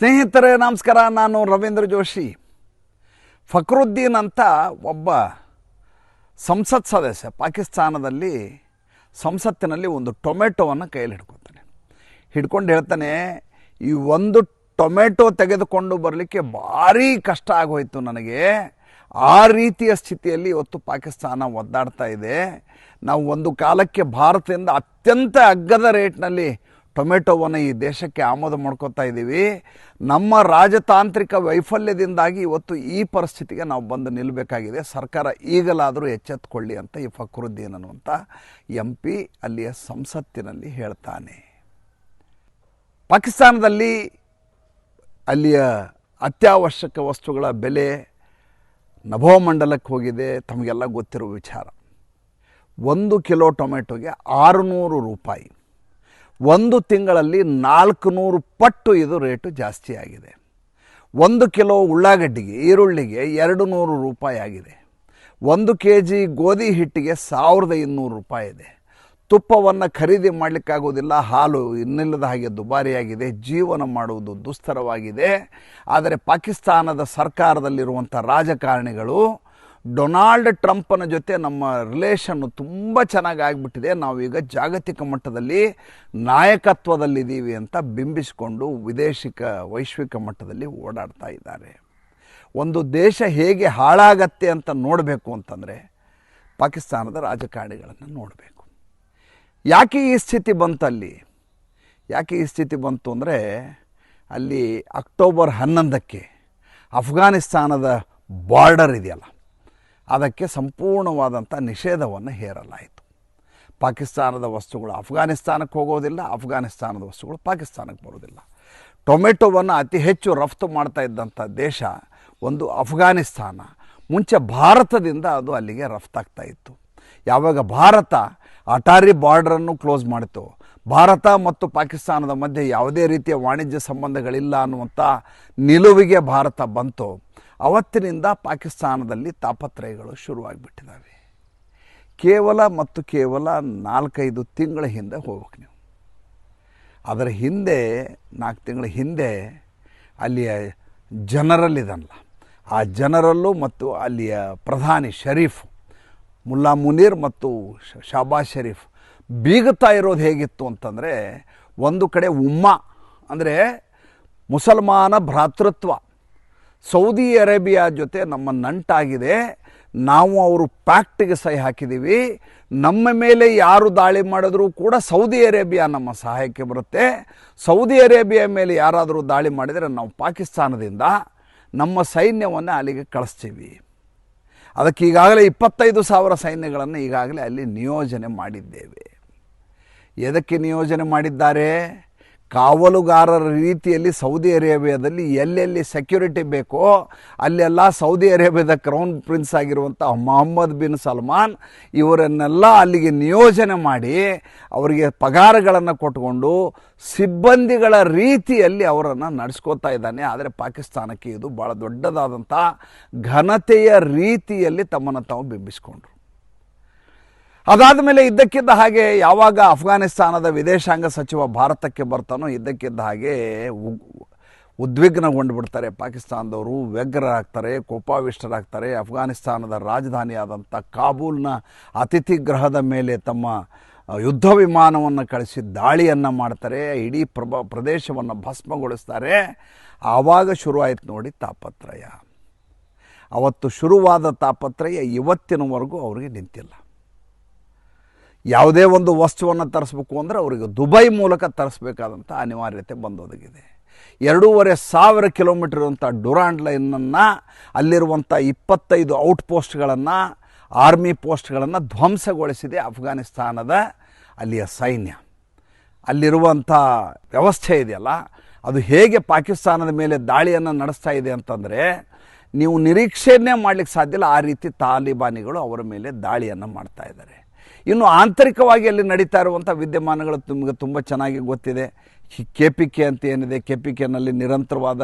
ಸ್ನೇಹಿತರೆ ನಮಸ್ಕಾರ. ನಾನು ರವೀಂದ್ರ ಜೋಶಿ. ಫಕ್ರುದ್ದೀನ್ ಅಂತ ಒಬ್ಬ ಸಂಸತ್ ಸದಸ್ಯ ಪಾಕಿಸ್ತಾನದಲ್ಲಿ ಸಂಸತ್ತಿನಲ್ಲಿ ಒಂದು ಟೊಮೆಟೊವನ್ನು ಕೈಯಲ್ಲಿ ಹಿಡ್ಕೊಂಡು ಹೇಳ್ತಾನೆ, ಈ ಒಂದು ಟೊಮೆಟೊ ತೆಗೆದುಕೊಂಡು ಬರಲಿಕ್ಕೆ ಭಾರೀ ಕಷ್ಟ ಆಗೋಯ್ತು ನನಗೆ. ಆ ರೀತಿಯ ಸ್ಥಿತಿಯಲ್ಲಿ ಇವತ್ತು ಪಾಕಿಸ್ತಾನ ಒದ್ದಾಡ್ತಾ ಇದೆ. ನಾವು ಒಂದು ಕಾಲಕ್ಕೆ ಭಾರತದಿಂದ ಅತ್ಯಂತ ಅಗ್ಗದ ರೇಟ್ನಲ್ಲಿ ಟೊಮೆಟೊವನ್ನು ಈ ದೇಶಕ್ಕೆ ಆಮದು ಮಾಡ್ಕೋತಾ ಇದ್ದೀವಿ. ನಮ್ಮ ರಾಜತಾಂತ್ರಿಕ ವೈಫಲ್ಯದಿಂದಾಗಿ ಇವತ್ತು ಈ ಪರಿಸ್ಥಿತಿಗೆ ನಾವು ಬಂದು ನಿಲ್ಲಬೇಕಾಗಿದೆ. ಸರ್ಕಾರ ಈಗಲಾದರೂ ಎಚ್ಚೆತ್ತುಕೊಳ್ಳಿ ಅಂತ ಈ ಫಕ್ರುದ್ದೀನ್ ಅನ್ನುವಂಥ MP ಅಲ್ಲಿಯ ಸಂಸತ್ತಿನಲ್ಲಿ ಹೇಳ್ತಾನೆ. ಪಾಕಿಸ್ತಾನದಲ್ಲಿ ಅಲ್ಲಿಯ ಅತ್ಯವಶ್ಯಕ ವಸ್ತುಗಳ ಬೆಲೆ ನಭೋಮಂಡಲಕ್ಕೆ ಹೋಗಿದೆ. ತಮಗೆಲ್ಲ ಗೊತ್ತಿರುವ ವಿಚಾರ. 1 ಕಿಲೋ ಟೊಮೆಟೊಗೆ 600 ರೂಪಾಯಿ. ಒಂದು ತಿಂಗಳಲ್ಲಿ 400 ಪಟ್ಟು ಇದು ರೇಟು ಜಾಸ್ತಿ ಆಗಿದೆ. 1 ಕಿಲೋ ಉಳ್ಳಾಗಡ್ಡಿಗೆ, ಈರುಳ್ಳಿಗೆ 200 ರೂಪಾಯಿ ಆಗಿದೆ. 1 kg ಗೋಧಿ ಹಿಟ್ಟಿಗೆ 1200 ರೂಪಾಯಿ ಇದೆ. ತುಪ್ಪವನ್ನು ಖರೀದಿ ಮಾಡಲಿಕ್ಕಾಗೋದಿಲ್ಲ. ಹಾಲು ಇನ್ನಿಲ್ಲದ ಹಾಗೆ ದುಬಾರಿಯಾಗಿದೆ. ಜೀವನ ಮಾಡುವುದು ದುಸ್ತರವಾಗಿದೆ. ಆದರೆ ಪಾಕಿಸ್ತಾನದ ಸರ್ಕಾರದಲ್ಲಿರುವಂಥ ರಾಜಕಾರಣಿಗಳು ಡೊನಾಲ್ಡ್ ಟ್ರಂಪನ ಜೊತೆ ನಮ್ಮ ರಿಲೇಷನ್ನು ತುಂಬ ಚೆನ್ನಾಗಿ ಆಗಿಬಿಟ್ಟಿದೆ, ನಾವೀಗ ಜಾಗತಿಕ ಮಟ್ಟದಲ್ಲಿ ನಾಯಕತ್ವದಲ್ಲಿದ್ದೀವಿ ಅಂತ ಬಿಂಬಿಸಿಕೊಂಡು ವೈಶ್ವಿಕ ಮಟ್ಟದಲ್ಲಿ ಓಡಾಡ್ತಾ ಇದ್ದಾರೆ. ಒಂದು ದೇಶ ಹೇಗೆ ಹಾಳಾಗತ್ತೆ ಅಂತ ನೋಡಬೇಕು ಅಂತಂದರೆ ಪಾಕಿಸ್ತಾನದ ರಾಜಕಾರಣಿಗಳನ್ನು ನೋಡಬೇಕು. ಯಾಕೆ ಈ ಸ್ಥಿತಿ ಬಂತು ಯಾಕೆ ಈ ಸ್ಥಿತಿ ಬಂತು ಅಂದರೆ ಅಲ್ಲಿ ಅಕ್ಟೋಬರ್ 11ಕ್ಕೆ ಅಫ್ಘಾನಿಸ್ತಾನದ ಬಾರ್ಡರ್ ಇದೆಯಲ್ಲ, ಅದಕ್ಕೆ ಸಂಪೂರ್ಣವಾದಂಥ ನಿಷೇಧವನ್ನು ಹೇರಲಾಯಿತು. ಪಾಕಿಸ್ತಾನದ ವಸ್ತುಗಳು ಅಫ್ಘಾನಿಸ್ತಾನಕ್ಕೆ ಹೋಗೋದಿಲ್ಲ, ಅಫ್ಘಾನಿಸ್ತಾನದ ವಸ್ತುಗಳು ಪಾಕಿಸ್ತಾನಕ್ಕೆ ಬರೋದಿಲ್ಲ. ಟೊಮೆಟೊವನ್ನು ಅತಿ ಹೆಚ್ಚು ರಫ್ತು ಮಾಡ್ತಾ ಇದ್ದಂಥ ದೇಶ ಒಂದು ಅಫ್ಘಾನಿಸ್ತಾನ. ಮುಂಚೆ ಭಾರತದಿಂದ ಅದು ಅಲ್ಲಿಗೆ ರಫ್ತಾಗ್ತಾ ಇತ್ತು. ಯಾವಾಗ ಭಾರತ ಅಟಾರಿ ಬಾರ್ಡ್ರನ್ನು ಕ್ಲೋಸ್ ಮಾಡಿತು, ಭಾರತ ಮತ್ತು ಪಾಕಿಸ್ತಾನದ ಮಧ್ಯೆ ಯಾವುದೇ ರೀತಿಯ ವಾಣಿಜ್ಯ ಸಂಬಂಧಗಳಿಲ್ಲ ಅನ್ನುವಂಥ ನಿಲುವಿಗೆ ಭಾರತ ಬಂತು, ಅವತ್ತಿನಿಂದ ಪಾಕಿಸ್ತಾನದಲ್ಲಿ ತಾಪತ್ರಯಗಳು ಶುರುವಾಗಿಬಿಟ್ಟಿದ್ದಾವೆ. ಕೇವಲ 4-5 ತಿಂಗಳ ಹಿಂದೆ ಹೋಗ್ಬೇಕು ನೀವು. ಅದರ ಹಿಂದೆ 4 ತಿಂಗಳ ಹಿಂದೆ ಅಲ್ಲಿಯ ಜನರಲ್ ಇದನ್ನಲ್ಲ, ಆ ಜನರಲ್ಲು ಮತ್ತು ಅಲ್ಲಿಯ ಪ್ರಧಾನಿ ಶರೀಫ್ ಮುಲ್ಲಾ ಮುನೀರ್ ಮತ್ತು ಶಾಬಾಜ್ ಶರೀಫ್ ಬೀಗುತ್ತಾ ಇರೋದು ಹೇಗಿತ್ತು ಅಂತಂದರೆ, ಒಂದು ಕಡೆ ಉಮ್ಮಾ ಅಂದರೆ ಮುಸಲ್ಮಾನ ಭ್ರಾತೃತ್ವ, ಸೌದಿ ಅರೇಬಿಯಾ ಜೊತೆ ನಮ್ಮ ನಂಟಾಗಿದೆ, ನಾವು ಅವರು ಪ್ಯಾಕ್ಟಿಗೆ ಸಹಿ ಹಾಕಿದ್ದೀವಿ, ನಮ್ಮ ಮೇಲೆ ಯಾರು ದಾಳಿ ಮಾಡಿದ್ರೂ ಕೂಡ ಸೌದಿ ಅರೇಬಿಯಾ ನಮ್ಮ ಸಹಾಯಕ್ಕೆ ಬರುತ್ತೆ, ಸೌದಿ ಅರೇಬಿಯಾ ಮೇಲೆ ಯಾರಾದರೂ ದಾಳಿ ಮಾಡಿದರೆ ನಾವು ಪಾಕಿಸ್ತಾನದಿಂದ ನಮ್ಮ ಸೈನ್ಯವನ್ನು ಅಲ್ಲಿಗೆ ಕಳಿಸ್ತೀವಿ. ಅದಕ್ಕೆ ಈಗಾಗಲೇ 25,000 ಸೈನ್ಯಗಳನ್ನು ಈಗಾಗಲೇ ಅಲ್ಲಿ ನಿಯೋಜನೆ ಮಾಡಿದ್ದೇವೆ. ಎದಕ್ಕೆ ನಿಯೋಜನೆ ಮಾಡಿದ್ದಾರೆ? ಕಾವಲುಗಾರರ ರೀತಿಯಲ್ಲಿ ಸೌದಿ ಅರೇಬಿಯಾದಲ್ಲಿ ಎಲ್ಲೆಲ್ಲಿ ಸೆಕ್ಯೂರಿಟಿ ಬೇಕೋ ಅಲ್ಲೆಲ್ಲ ಸೌದಿ ಅರೇಬಿಯಾದ ಕ್ರೌನ್ ಪ್ರಿನ್ಸ್ ಆಗಿರುವಂಥ ಮೊಹಮ್ಮದ್ ಬಿನ್ ಸಲ್ಮಾನ್ ಇವರನ್ನೆಲ್ಲ ಅಲ್ಲಿಗೆ ನಿಯೋಜನೆ ಮಾಡಿ ಅವರಿಗೆ ಪಗಾರಗಳನ್ನು ಕೊಟ್ಟುಕೊಂಡು ಸಿಬ್ಬಂದಿಗಳ ರೀತಿಯಲ್ಲಿ ಅವರನ್ನು ನಡೆಸ್ಕೋತಾ ಇದ್ದಾನೆ. ಆದರೆ ಪಾಕಿಸ್ತಾನಕ್ಕೆ ಇದು ಭಾಳ ದೊಡ್ಡದಾದಂಥ ಘನತೆಯ ರೀತಿಯಲ್ಲಿ ತಮ್ಮನ್ನು ತಾವು ಬಿಂಬಿಸ್ಕೊಂಡ್ರು. ಅದಾದ ಮೇಲೆ ಇದ್ದಕ್ಕಿದ್ದ ಹಾಗೆ ಯಾವಾಗ ಅಫ್ಘಾನಿಸ್ತಾನದ ವಿದೇಶಾಂಗ ಸಚಿವ ಭಾರತಕ್ಕೆ ಬರ್ತಾನೋ ಇದ್ದಕ್ಕಿದ್ದ ಹಾಗೆ ಉದ್ವಿಗ್ನಗೊಂಡು ಬಿಡ್ತಾರೆ ಪಾಕಿಸ್ತಾನದವರು. ವ್ಯಗ್ರರಾಗ್ತಾರೆ, ಕೋಪಾವಿಷ್ಟರಾಗ್ತಾರೆ. ಅಫ್ಘಾನಿಸ್ತಾನದ ರಾಜಧಾನಿಯಾದಂಥ ಕಾಬೂಲ್ನ ಅತಿಥಿ ಗೃಹದ ಮೇಲೆ ತಮ್ಮ ಯುದ್ಧ ವಿಮಾನವನ್ನು ಕಳಿಸಿ ದಾಳಿಯನ್ನು ಮಾಡ್ತಾರೆ. ಇಡೀ ಪ್ರದೇಶವನ್ನು ಭಸ್ಮಗೊಳಿಸ್ತಾರೆ. ಆವಾಗ ಶುರುವಾಯಿತು ನೋಡಿ ತಾಪತ್ರಯ. ಅವತ್ತು ಶುರುವಾದ ತಾಪತ್ರಯ ಇವತ್ತಿನವರೆಗೂ ಅವರಿಗೆ ನಿಂತಿಲ್ಲ. ಯಾವುದೇ ಒಂದು ವಸ್ತುವನ್ನು ತರಿಸ್ಬೇಕು ಅಂದರೆ ಅವರಿಗೆ ದುಬೈ ಮೂಲಕ ತರಿಸ್ಬೇಕಾದಂಥ ಅನಿವಾರ್ಯತೆ ಬಂದೊದಗಿದೆ. 2,500 ಕಿಲೋಮೀಟರ್ ಇರುವಂಥ ಡುರಾಂಡ್ ಲೈನನ್ನು, ಅಲ್ಲಿರುವಂಥ 25 ಔಟ್ಪೋಸ್ಟ್ಗಳನ್ನು, ಆರ್ಮಿ ಪೋಸ್ಟ್ಗಳನ್ನು ಧ್ವಂಸಗೊಳಿಸಿದೆ ಅಫ್ಘಾನಿಸ್ತಾನದ ಅಲ್ಲಿಯ ಸೈನ್ಯ. ಅಲ್ಲಿರುವಂಥ ವ್ಯವಸ್ಥೆ ಇದೆಯಲ್ಲ, ಅದು ಹೇಗೆ ಪಾಕಿಸ್ತಾನದ ಮೇಲೆ ದಾಳಿಯನ್ನು ನಡೆಸ್ತಾ ಇದೆ ಅಂತಂದರೆ ನೀವು ನಿರೀಕ್ಷೆಯನ್ನೇ ಮಾಡಲಿಕ್ಕೆ ಸಾಧ್ಯ ಇಲ್ಲ. ಆ ರೀತಿ ತಾಲಿಬಾನಿಗಳು ಅವರ ಮೇಲೆ ದಾಳಿಯನ್ನು ಮಾಡ್ತಾ ಇದ್ದಾರೆ. ಇನ್ನು ಆಂತರಿಕವಾಗಿ ಅಲ್ಲಿ ನಡೀತಾ ಇರುವಂಥ ವಿದ್ಯಮಾನಗಳು ನಿಮಗೆ ತುಂಬ ಚೆನ್ನಾಗಿ ಗೊತ್ತಿದೆ. KPK ಅಂತ ಏನಿದೆ, KPKನಲ್ಲಿ ನಿರಂತರವಾದ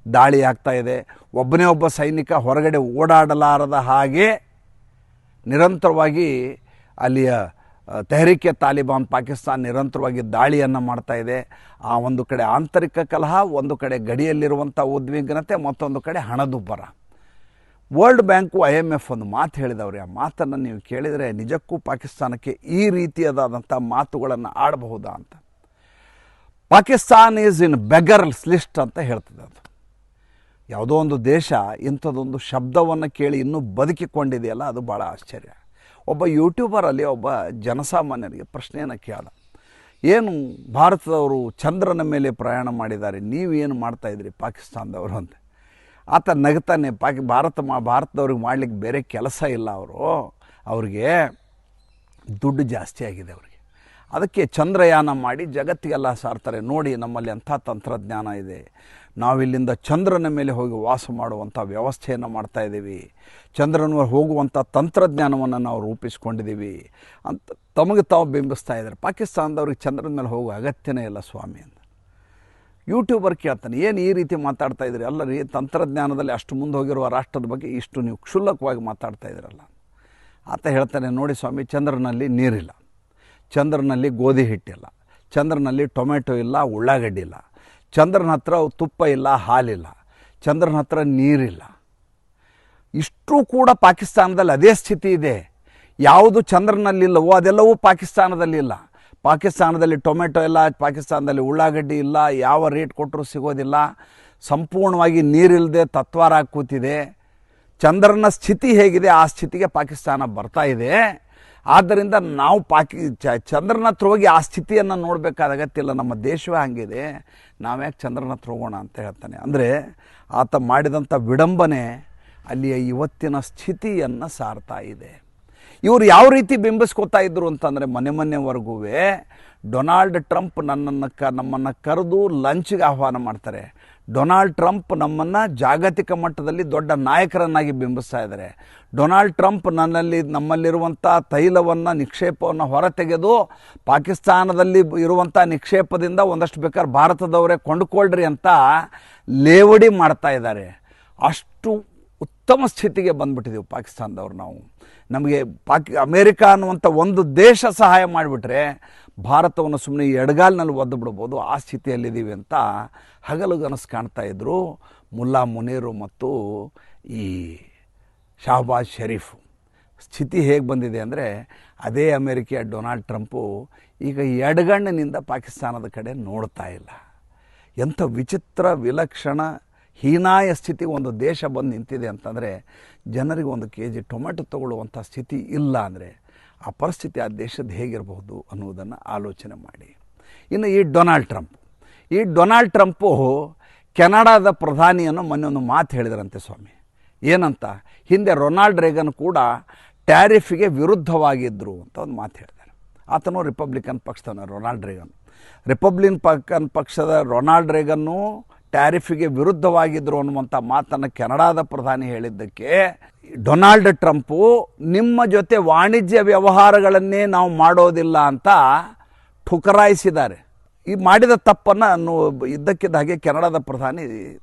ದಾಳಿ ಆಗ್ತಾ ಇದೆ. ಒಬ್ಬನೇ ಒಬ್ಬ ಸೈನಿಕ ಹೊರಗಡೆ ಓಡಾಡಲಾರದ ಹಾಗೆ ನಿರಂತರವಾಗಿ ಅಲ್ಲಿಯ ತೆಹರಿಕೆ ತಾಲಿಬಾನ್ ಪಾಕಿಸ್ತಾನ ನಿರಂತರವಾಗಿ ದಾಳಿಯನ್ನು ಮಾಡ್ತಾ ಇದೆ. ಆ ಒಂದು ಕಡೆ ಆಂತರಿಕ ಕಲಹ, ಒಂದು ಕಡೆ ಗಡಿಯಲ್ಲಿರುವಂಥ ಉದ್ವಿಗ್ನತೆ, ಮತ್ತೊಂದು ಕಡೆ ಹಣದುಬ್ಬರ. ವರ್ಲ್ಡ್ ಬ್ಯಾಂಕು IMF ಒಂದು ಮಾತು ಹೇಳಿದವ್ರೆ. ಆ ಮಾತನ್ನು ನೀವು ಕೇಳಿದರೆ ನಿಜಕ್ಕೂ ಪಾಕಿಸ್ತಾನಕ್ಕೆ ಈ ರೀತಿಯಾದಂಥ ಮಾತುಗಳನ್ನು ಆಡಬಹುದಾ ಅಂತ. Pakistan is in beggars list ಅಂತ ಹೇಳ್ತದೆ. ಅದು ಯಾವುದೋ ಒಂದು ದೇಶ ಇಂಥದ್ದೊಂದು ಶಬ್ದವನ್ನು ಕೇಳಿ ಇನ್ನೂ ಬದುಕಿಕೊಂಡಿದೆಯಲ್ಲ, ಅದು ಭಾಳ ಆಶ್ಚರ್ಯ. ಒಬ್ಬ ಯೂಟ್ಯೂಬರಲ್ಲಿ ಒಬ್ಬ ಜನಸಾಮಾನ್ಯರಿಗೆ ಪ್ರಶ್ನೆಯನ್ನು ಕೇಳ್ದ, ಏನು ಭಾರತದವರು ಚಂದ್ರನ ಮೇಲೆ ಪ್ರಯಾಣ ಮಾಡಿದ್ದಾರೆ, ನೀವೇನು ಮಾಡ್ತಾಯಿದ್ರಿ ಪಾಕಿಸ್ತಾನದವರು ಅಂತ. ಆತ ನಗ್ತಾನೆ, ಭಾರತದವ್ರಿಗೆ ಮಾಡಲಿಕ್ಕೆ ಬೇರೆ ಕೆಲಸ ಇಲ್ಲ, ಅವ್ರಿಗೆ ದುಡ್ಡು ಜಾಸ್ತಿ ಆಗಿದೆ ಅವ್ರಿಗೆ, ಅದಕ್ಕೆ ಚಂದ್ರಯಾನ ಮಾಡಿ ಜಗತ್ತಿಗೆಲ್ಲ ಸಾರ್ತಾರೆ. ನೋಡಿ ನಮ್ಮಲ್ಲಿ ಅಂಥ ತಂತ್ರಜ್ಞಾನ ಇದೆ, ನಾವಿಲ್ಲಿಂದ ಚಂದ್ರನ ಮೇಲೆ ಹೋಗಿ ವಾಸ ಮಾಡುವಂಥ ವ್ಯವಸ್ಥೆಯನ್ನು ಮಾಡ್ತಾಯಿದ್ದೀವಿ, ಚಂದ್ರನ ಹೋಗುವಂಥ ತಂತ್ರಜ್ಞಾನವನ್ನು ನಾವು ರೂಪಿಸ್ಕೊಂಡಿದ್ದೀವಿ ಅಂತ ತಮಗೆ ತಾವು ಬಿಂಬಿಸ್ತಾ ಇದ್ದಾರೆ. ಪಾಕಿಸ್ತಾನದವ್ರಿಗೆ ಚಂದ್ರನ ಮೇಲೆ ಹೋಗೋ ಅಗತ್ಯನೇ ಇಲ್ಲ ಸ್ವಾಮಿ ಅಂತ. ಯೂಟ್ಯೂಬರ್ ಕೇಳ್ತಾನೆ, ಏನು ಈ ರೀತಿ ಮಾತಾಡ್ತಾ ಇದ್ರಿ, ಅಲ್ಲ ರೀ ತಂತ್ರಜ್ಞಾನದಲ್ಲಿ ಅಷ್ಟು ಮುಂದೆ ಹೋಗಿರುವ ರಾಷ್ಟ್ರದ ಬಗ್ಗೆ ಇಷ್ಟು ನೀವು ಕ್ಷುಲ್ಲಕವಾಗಿ ಮಾತಾಡ್ತಾ ಇದ್ದೀರಲ್ಲ. ಆತ ಹೇಳ್ತಾನೆ, ನೋಡಿ ಸ್ವಾಮಿ, ಚಂದ್ರನಲ್ಲಿ ನೀರಿಲ್ಲ, ಚಂದ್ರನಲ್ಲಿ ಗೋಧಿ ಹಿಟ್ಟಿಲ್ಲ, ಚಂದ್ರನಲ್ಲಿ ಟೊಮೆಟೊ ಇಲ್ಲ, ಉಳ್ಳಾಗಡ್ಡಿ ಇಲ್ಲ, ಚಂದ್ರನ ಹತ್ರ ತುಪ್ಪ ಇಲ್ಲ, ಹಾಲಿಲ್ಲ, ಚಂದ್ರನ ಹತ್ರ ನೀರಿಲ್ಲ. ಇಷ್ಟು ಕೂಡ ಪಾಕಿಸ್ತಾನದಲ್ಲಿ ಅದೇ ಸ್ಥಿತಿ ಇದೆ. ಯಾವುದು ಚಂದ್ರನಲ್ಲಿಲ್ಲವೋ ಅದೆಲ್ಲವೂ ಪಾಕಿಸ್ತಾನದಲ್ಲಿಲ್ಲ. ಪಾಕಿಸ್ತಾನದಲ್ಲಿ ಟೊಮೆಟೊ ಇಲ್ಲ, ಪಾಕಿಸ್ತಾನದಲ್ಲಿ ಉಳ್ಳಾಗಡ್ಡಿ ಇಲ್ಲ, ಯಾವ ರೇಟ್ ಕೊಟ್ಟರೂ ಸಿಗೋದಿಲ್ಲ, ಸಂಪೂರ್ಣವಾಗಿ ನೀರಿಲ್ಲದೆ ತತ್ವಾರ ಕೂತಿದೆ. ಚಂದ್ರನ ಸ್ಥಿತಿ ಹೇಗಿದೆ ಆ ಸ್ಥಿತಿಗೆ ಪಾಕಿಸ್ತಾನ ಬರ್ತಾ ಇದೆ. ಆದ್ದರಿಂದ ನಾವು ಚಂದ್ರನ ಹತ್ರ ಹೋಗಿ ಆ ಸ್ಥಿತಿಯನ್ನು ನೋಡಬೇಕಾದ ಅಗತ್ಯ ಇಲ್ಲ, ನಮ್ಮ ದೇಶವೇ ಹಾಗಿದೆ, ನಾವ್ಯಾಕೆ ಚಂದ್ರನ ಹತ್ರ ಹೋಗೋಣ ಅಂತ ಹೇಳ್ತಾನೆ. ಅಂದರೆ ಆತ ಮಾಡಿದಂಥ ವಿಡಂಬನೆ ಅಲ್ಲಿಯ ಇವತ್ತಿನ ಸ್ಥಿತಿಯನ್ನು ಸಾರ್ತಾ ಇದೆ. ಇವರು ಯಾವ ರೀತಿ ಬಿಂಬಿಸ್ಕೋತಾ ಇದ್ರು ಅಂತಂದರೆ, ಮೊನ್ನೆವರೆಗೂ ಡೊನಾಲ್ಡ್ ಟ್ರಂಪ್ ನಮ್ಮನ್ನು ಕರೆದು ಲಂಚ್ಗೆ ಆಹ್ವಾನ ಮಾಡ್ತಾರೆ. ಡೊನಾಲ್ಡ್ ಟ್ರಂಪ್ ನಮ್ಮನ್ನು ಜಾಗತಿಕ ಮಟ್ಟದಲ್ಲಿ ದೊಡ್ಡ ನಾಯಕರನ್ನಾಗಿ ಬಿಂಬಿಸ್ತಾ ಇದ್ದಾರೆ. ಡೊನಾಲ್ಡ್ ಟ್ರಂಪ್ ನಮ್ಮಲ್ಲಿರುವಂಥ ತೈಲವನ್ನು ನಿಕ್ಷೇಪವನ್ನು ಹೊರತೆಗೆದು ಪಾಕಿಸ್ತಾನದಲ್ಲಿ ಇರುವಂಥ ನಿಕ್ಷೇಪದಿಂದ ಒಂದಷ್ಟು ಬೇಕಾದ್ರೆ ಭಾರತದವರೇ ಕೊಂಡುಕೊಳ್ರಿ ಅಂತ ಲೇವಡಿ ಮಾಡ್ತಾ ಇದ್ದಾರೆ. ಅಷ್ಟು ಉತ್ತಮ ಸ್ಥಿತಿಗೆ ಬಂದುಬಿಟ್ಟಿದ್ದೀವಿ ಪಾಕಿಸ್ತಾನದವ್ರು ನಾವು. ನಮಗೆ ಅಮೇರಿಕಾ ಅನ್ನುವಂಥ ಒಂದು ದೇಶ ಸಹಾಯ ಮಾಡಿಬಿಟ್ರೆ ಭಾರತವನ್ನು ಸುಮ್ಮನೆ ಎಡಗಾಲಿನಲ್ಲಿ ಒದ್ದು ಬಿಡ್ಬೋದು, ಆ ಸ್ಥಿತಿಯಲ್ಲಿದ್ದೀವಿ ಅಂತ ಹಗಲುಗನಸು ಕಾಣ್ತಾ ಇದ್ದರು ಮುಲ್ಲಾ ಮುನೀರು ಮತ್ತು ಈ ಶಹಬಾಜ್ ಶರೀಫ್. ಸ್ಥಿತಿ ಹೇಗೆ ಬಂದಿದೆ ಅಂದರೆ, ಅದೇ ಅಮೇರಿಕೆಯ ಡೊನಾಲ್ಡ್ ಟ್ರಂಪು ಈಗ ಎಡಗಣ್ಣಿನಿಂದ ಪಾಕಿಸ್ತಾನದ ಕಡೆ ನೋಡ್ತಾ ಇಲ್ಲ. ಎಂಥ ವಿಚಿತ್ರ, ವಿಲಕ್ಷಣ, ಹೀನಾಯ ಸ್ಥಿತಿ ಒಂದು ದೇಶ ಬಂದು ನಿಂತಿದೆ ಅಂತಂದರೆ, ಜನರಿಗೆ 1 kg ಟೊಮೆಟೊ ತಗೊಳ್ಳುವಂಥ ಸ್ಥಿತಿ ಇಲ್ಲ ಅಂದರೆ ಆ ಪರಿಸ್ಥಿತಿ ಆ ದೇಶದ ಹೇಗಿರಬಹುದು ಅನ್ನೋದನ್ನು ಆಲೋಚನೆ ಮಾಡಿ. ಇನ್ನು ಈ ಡೊನಾಲ್ಡ್ ಟ್ರಂಪು ಕೆನಡಾದ ಪ್ರಧಾನಿಯನ್ನು ಮೊನ್ನೆ ಒಂದು ಮಾತು ಹೇಳಿದ್ರಂತೆ ಸ್ವಾಮಿ. ಏನಂತ, ಹಿಂದೆ ರೊನಾಲ್ಡ್ ರೇಗನ್ ಕೂಡ ಟ್ಯಾರಿಫಿಗೆ ವಿರುದ್ಧವಾಗಿದ್ದರು ಅಂತ ಒಂದು ಮಾತು ಹೇಳಿದ್ದಾರೆ. ಆತನು ರಿಪಬ್ಲಿಕನ್ ಪಕ್ಷದವನು. ರಿಪಬ್ಲಿಕನ್ ಪಕ್ಷದ ರೊನಾಲ್ಡ್ ರೇಗನ್ನು ಟ್ಯಾರಿಫಿಗೆ ವಿರುದ್ಧವಾಗಿದ್ದರು ಅನ್ನುವಂಥ ಮಾತನ್ನು ಕೆನಡಾದ ಪ್ರಧಾನಿ ಹೇಳಿದ್ದಕ್ಕೆ ಡೊನಾಲ್ಡ್ ಟ್ರಂಪು ನಿಮ್ಮ ಜೊತೆ ವಾಣಿಜ್ಯ ವ್ಯವಹಾರಗಳನ್ನೇ ನಾವು ಮಾಡೋದಿಲ್ಲ ಅಂತ ಠುಕರಾಯಿಸಿದ್ದಾರೆ. ಈ ಮಾಡಿದ ತಪ್ಪನ್ನು ಇದ್ದಕ್ಕಿದ್ದ ಹಾಗೆ ಕೆನಡಾದ ಪ್ರಧಾನಿ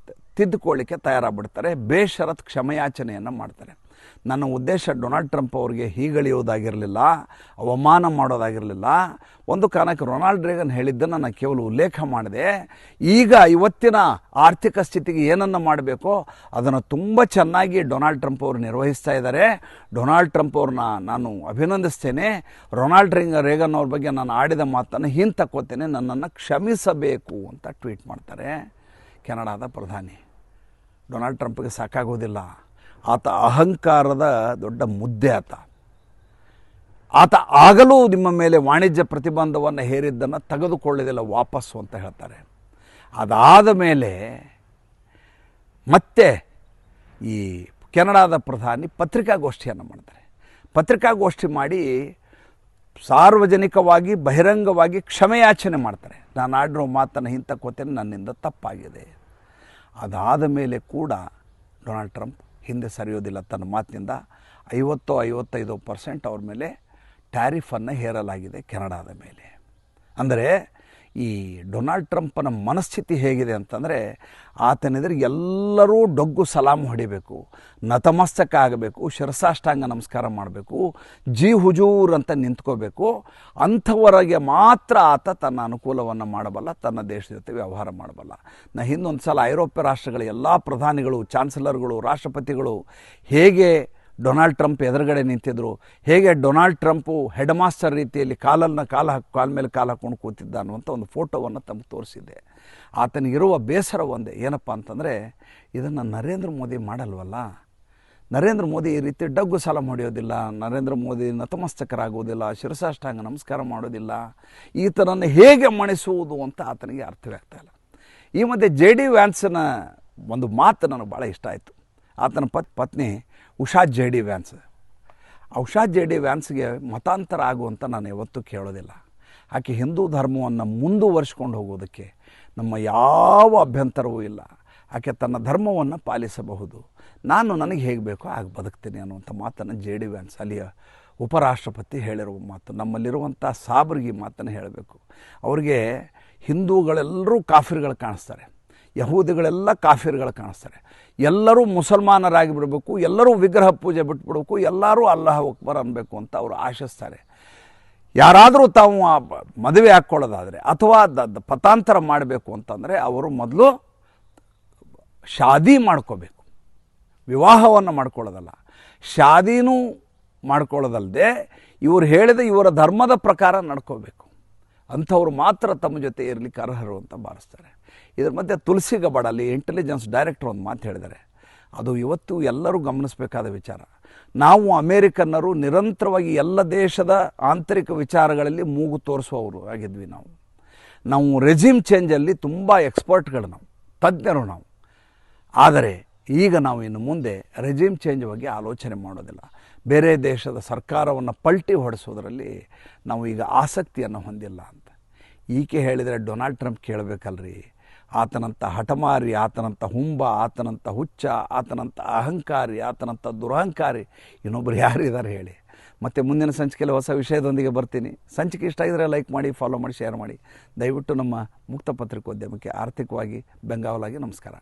ತಿದ್ದುಕೊಳ್ಳಿಕ್ಕೆ ತಯಾರಾಗ್ಬಿಡ್ತಾರೆ, ಬೇಷರತ್ ಕ್ಷಮೆಯಾಚನೆಯನ್ನು ಮಾಡ್ತಾರೆ. ನನ್ನ ಉದ್ದೇಶ ಡೊನಾಲ್ಡ್ ಟ್ರಂಪ್ ಅವರಿಗೆ ಹೀಗಳಿಯೋದಾಗಿರಲಿಲ್ಲ, ಅವಮಾನ ಮಾಡೋದಾಗಿರಲಿಲ್ಲ. ಒಂದು ಕಾರಣಕ್ಕೆ ರೊನಾಲ್ಡ್ ರೇಗನ್ ಹೇಳಿದ್ದನ್ನು ನಾನು ಕೇವಲ ಉಲ್ಲೇಖ ಮಾಡಿದೆ. ಈಗ ಇವತ್ತಿನ ಆರ್ಥಿಕ ಸ್ಥಿತಿಗೆ ಏನನ್ನು ಮಾಡಬೇಕೋ ಅದನ್ನು ತುಂಬ ಚೆನ್ನಾಗಿ ಡೊನಾಲ್ಡ್ ಟ್ರಂಪ್ ಅವರು ನಿರ್ವಹಿಸ್ತಾ ಇದ್ದಾರೆ. ಡೊನಾಲ್ಡ್ ಟ್ರಂಪ್ ಅವ್ರನ್ನ ನಾನು ಅಭಿನಂದಿಸ್ತೇನೆ. ರೊನಾಲ್ಡ್ ರೇಗನ್ ಅವ್ರ ಬಗ್ಗೆ ನಾನು ಆಡಿದ ಮಾತನ್ನು ಹಿಂತಕ್ಕೋತೇನೆ, ನನ್ನನ್ನು ಕ್ಷಮಿಸಬೇಕು ಅಂತ ಟ್ವೀಟ್ ಮಾಡ್ತಾರೆ ಕೆನಡಾದ ಪ್ರಧಾನಿ. ಡೊನಾಲ್ಡ್ ಟ್ರಂಪ್ಗೆ ಸಾಕಾಗೋದಿಲ್ಲ. ಆತ ಅಹಂಕಾರದ ದೊಡ್ಡ ಮುದ್ದೆ. ಆತ ಆಗಲೂ ನಿಮ್ಮ ಮೇಲೆ ವಾಣಿಜ್ಯ ಪ್ರತಿಬಂಧವನ್ನು ಹೇರಿದ್ದನ್ನು ತೆಗೆದುಕೊಳ್ಳೋದಿಲ್ಲ ವಾಪಸ್ಸು ಅಂತ ಹೇಳ್ತಾರೆ. ಅದಾದ ಮೇಲೆ ಮತ್ತೆ ಈ ಕೆನಡಾದ ಪ್ರಧಾನಿ ಪತ್ರಿಕಾಗೋಷ್ಠಿಯನ್ನು ಮಾಡ್ತಾರೆ. ಪತ್ರಿಕಾಗೋಷ್ಠಿ ಮಾಡಿ ಸಾರ್ವಜನಿಕವಾಗಿ ಬಹಿರಂಗವಾಗಿ ಕ್ಷಮೆಯಾಚನೆ ಮಾಡ್ತಾರೆ. ನಾನು ಆಡಿರೋ ಮಾತನ್ನು ಹಿಂತಕ್ಕೋತೇನೆ, ನನ್ನಿಂದ ತಪ್ಪಾಗಿದೆ. ಅದಾದ ಮೇಲೆ ಕೂಡ ಡೊನಾಲ್ಡ್ ಟ್ರಂಪ್ ಹಿಂದೆ ಸರಿಯೋದಿಲ್ಲ. ತನ್ನ ಮಾತಿನಿಂದ 50-55% ಅವ್ರ ಮೇಲೆ ಟ್ಯಾರಿಫನ್ನು ಹೇರಲಾಗಿದೆ ಕೆನಡಾದ ಮೇಲೆ. ಅಂದರೆ ಈ ಡೊನಾಲ್ಡ್ ಟ್ರಂಪನ ಮನಸ್ಥಿತಿ ಹೇಗಿದೆ ಅಂತಂದರೆ, ಆತನೆದುರಿಗೆ ಎಲ್ಲರೂ ಡೊಗ್ಗು ಸಲಾಮ್ ಹೊಡಿಬೇಕು, ನತಮಸ್ತಕ ಆಗಬೇಕು, ಶಿರಸಾಷ್ಟಾಂಗ ನಮಸ್ಕಾರ ಮಾಡಬೇಕು, ಜಿ ಹುಜೂರ್ ಅಂತ ನಿಂತ್ಕೋಬೇಕು. ಅಂಥವರಿಗೆ ಮಾತ್ರ ಆತ ತನ್ನ ಅನುಕೂಲವನ್ನು ಮಾಡಬಲ್ಲ, ತನ್ನ ದೇಶದ ಜೊತೆ ವ್ಯವಹಾರ ಮಾಡಬಲ್ಲ. ಹಿಂದೊಂದು ಸಲ ಐರೋಪ್ಯ ರಾಷ್ಟ್ರಗಳ ಎಲ್ಲ ಪ್ರಧಾನಿಗಳು, ಚಾನ್ಸಲರ್ಗಳು, ರಾಷ್ಟ್ರಪತಿಗಳು ಹೇಗೆ ಡೊನಾಲ್ಡ್ ಟ್ರಂಪ್ ಎದುರುಗಡೆ ನಿಂತಿದ್ರು, ಹೇಗೆ ಡೊನಾಲ್ಡ್ ಟ್ರಂಪು ಹೆಡ್ ಮಾಸ್ಟರ್ ರೀತಿಯಲ್ಲಿ ಕಾಲ ಮೇಲೆ ಕಾಲು ಹಾಕ್ಕೊಂಡು ಕೂತಿದ್ದ ಅನ್ನುವಂಥ ಒಂದು ಫೋಟೋವನ್ನು ತಮಗೆ ತೋರಿಸಿದ್ದೆ. ಆತನಿಗಿರುವ ಬೇಸರ ಒಂದೇ, ಏನಪ್ಪ ಅಂತಂದರೆ ಇದನ್ನು ನರೇಂದ್ರ ಮೋದಿ ಮಾಡಲ್ವಲ್ಲ. ನರೇಂದ್ರ ಮೋದಿ ಈ ರೀತಿ ಡಗ್ಗು ಸಲಾಮ್ ಹೊಡೆಯೋದಿಲ್ಲ, ನರೇಂದ್ರ ಮೋದಿ ನತಮಸ್ತಕರಾಗುವುದಿಲ್ಲ, ಶಿರಸಾಷ್ಟಾಂಗ ನಮಸ್ಕಾರ ಮಾಡೋದಿಲ್ಲ. ಈತನನ್ನು ಹೇಗೆ ಮಣಿಸುವುದು ಅಂತ ಆತನಿಗೆ ಅರ್ಥವೇ ಆಗ್ತಾಯಿಲ್ಲ. ಈ ಮಧ್ಯೆ JD ವ್ಯಾನ್ಸ್ನ ಒಂದು ಮಾತು ನನಗೆ ಭಾಳ ಇಷ್ಟ ಆಯಿತು. ಆತನ ಪತ್ನಿ Usha JD wands. Usha JD ವ್ಯಾನ್ಸ್ಗೆ ಮತಾಂತರ ಆಗುವಂತ ನಾನು ಯಾವತ್ತೂ ಕೇಳೋದಿಲ್ಲ. ಆಕೆ ಹಿಂದೂ ಧರ್ಮವನ್ನು ಮುಂದುವರಿಸ್ಕೊಂಡು ಹೋಗೋದಕ್ಕೆ ನಮ್ಮ ಯಾವ ಅಭ್ಯಂತರವೂ ಇಲ್ಲ. ಆಕೆ ತನ್ನ ಧರ್ಮವನ್ನು ಪಾಲಿಸಬಹುದು. ನನಗೆ ಹೇಗೆ ಬೇಕೋ ಹಾಗೆ ಬದುಕ್ತೀನಿ ಅನ್ನುವಂಥ ಮಾತನ್ನು JD ವ್ಯಾನ್ಸ್, ಅಲ್ಲಿಯ ಉಪರಾಷ್ಟ್ರಪತಿ ಹೇಳಿರುವ ಮಾತು. ನಮ್ಮಲ್ಲಿರುವಂಥ ಸಾಬ್ರಿಗೆ ಮಾತನ್ನು ಹೇಳಬೇಕು. ಅವ್ರಿಗೆ ಹಿಂದೂಗಳೆಲ್ಲರೂ ಕಾಫಿರ್ಗಳು ಕಾಣಿಸ್ತಾರೆ, ಯಹೂದಿಗಳೆಲ್ಲ ಕಾಫಿರ್ಗಳು ಕಾಣಿಸ್ತಾರೆ. ಎಲ್ಲರೂ ಮುಸಲ್ಮಾನರಾಗಿ ಬಿಡಬೇಕು, ಎಲ್ಲರೂ ವಿಗ್ರಹ ಪೂಜೆ ಬಿಟ್ಬಿಡಬೇಕು, ಎಲ್ಲರೂ ಅಲ್ಲಾಹ್ ಅಕ್ಬರ್ ಅನ್ನಬೇಕು ಅಂತ ಅವರು ಆಶಿಸ್ತಾರೆ. ಯಾರಾದರೂ ತಾವು ಮದುವೆ ಹಾಕ್ಕೊಳ್ಳೋದಾದರೆ ಅಥವಾ ಪತಾಂತರ ಮಾಡಬೇಕು ಅಂತಂದರೆ ಅವರು ಮೊದಲು ಶಾದಿ ಮಾಡ್ಕೋಬೇಕು, ವಿವಾಹವನ್ನು ಮಾಡ್ಕೊಳ್ಳೋದಲ್ಲ. ಶಾದಿನೂ ಮಾಡ್ಕೊಳ್ಳೋದಲ್ಲದೆ ಇವರು ಹೇಳಿದ ಇವರ ಧರ್ಮದ ಪ್ರಕಾರ ನಡ್ಕೋಬೇಕು. ಅಂಥವ್ರು ಮಾತ್ರ ತಮ್ಮ ಜೊತೆ ಇರಲಿಕ್ಕೆ ಅರ್ಹರು ಅಂತ ಭಾವಿಸ್ತಾರೆ. ಇದರ ಮಧ್ಯೆ ತುಳಸಿ ಗಬಾಡ್, ಅಲ್ಲಿ ಇಂಟೆಲಿಜೆನ್ಸ್ ಡೈರೆಕ್ಟರ್ ಒಂದು ಮಾತು ಹೇಳಿದ್ದಾರೆ. ಅದು ಇವತ್ತು ಎಲ್ಲರೂ ಗಮನಿಸಬೇಕಾದ ವಿಚಾರ. ನಾವು ಅಮೇರಿಕನ್ನರು ನಿರಂತರವಾಗಿ ಎಲ್ಲ ದೇಶದ ಆಂತರಿಕ ವಿಚಾರಗಳಲ್ಲಿ ಮೂಗು ತೋರಿಸುವವರು ಆಗಿದ್ವಿ. ನಾವು ರೆಜಿಮ್ ಚೇಂಜಲ್ಲಿ ತುಂಬ ಎಕ್ಸ್ಪರ್ಟ್ಗಳು, ನಾವು ತಜ್ಞರು ನಾವು. ಆದರೆ ಈಗ ನಾವು ಇನ್ನು ಮುಂದೆ ರೆಜಿಮ್ ಚೇಂಜ್ ಬಗ್ಗೆ ಆಲೋಚನೆ ಮಾಡೋದಿಲ್ಲ. ಬೇರೆ ದೇಶದ ಸರ್ಕಾರವನ್ನು ಪಲ್ಟಿ ಹೊಡೆಸೋದ್ರಲ್ಲಿ ನಾವು ಈಗ ಆಸಕ್ತಿಯನ್ನು ಹೊಂದಿಲ್ಲ ಅಂತ ಈಕೆ ಹೇಳಿದರೆ ಡೊನಾಲ್ಡ್ ಟ್ರಂಪ್ ಕೇಳಬೇಕಲ್ರಿ. ಆತನಂಥ ಹಠಮಾರಿ, ಆತನಂಥ ಹುಂಬ, ಆತನಂಥ ಹುಚ್ಚ, ಆತನಂಥ ಅಹಂಕಾರಿ, ಆತನಂಥ ದುರಹಂಕಾರಿ ಇನ್ನೊಬ್ಬರು ಯಾರಿದ್ದಾರೆ ಹೇಳಿ. ಮತ್ತು ಮುಂದಿನ ಸಂಚಿಕೆಯಲ್ಲಿ ಹೊಸ ವಿಷಯದೊಂದಿಗೆ ಬರ್ತೀನಿ. ಸಂಚಿಕೆ ಇಷ್ಟ ಆಗಿದ್ರೆ ಲೈಕ್ ಮಾಡಿ, ಫಾಲೋ ಮಾಡಿ, ಶೇರ್ ಮಾಡಿ. ದಯವಿಟ್ಟು ನಮ್ಮ ಮುಕ್ತ ಪತ್ರಿಕೋದ್ಯಮಕ್ಕೆ ಆರ್ಥಿಕವಾಗಿ ಬೆಂಗಾವಲಾಗಿ ನಮಸ್ಕಾರ.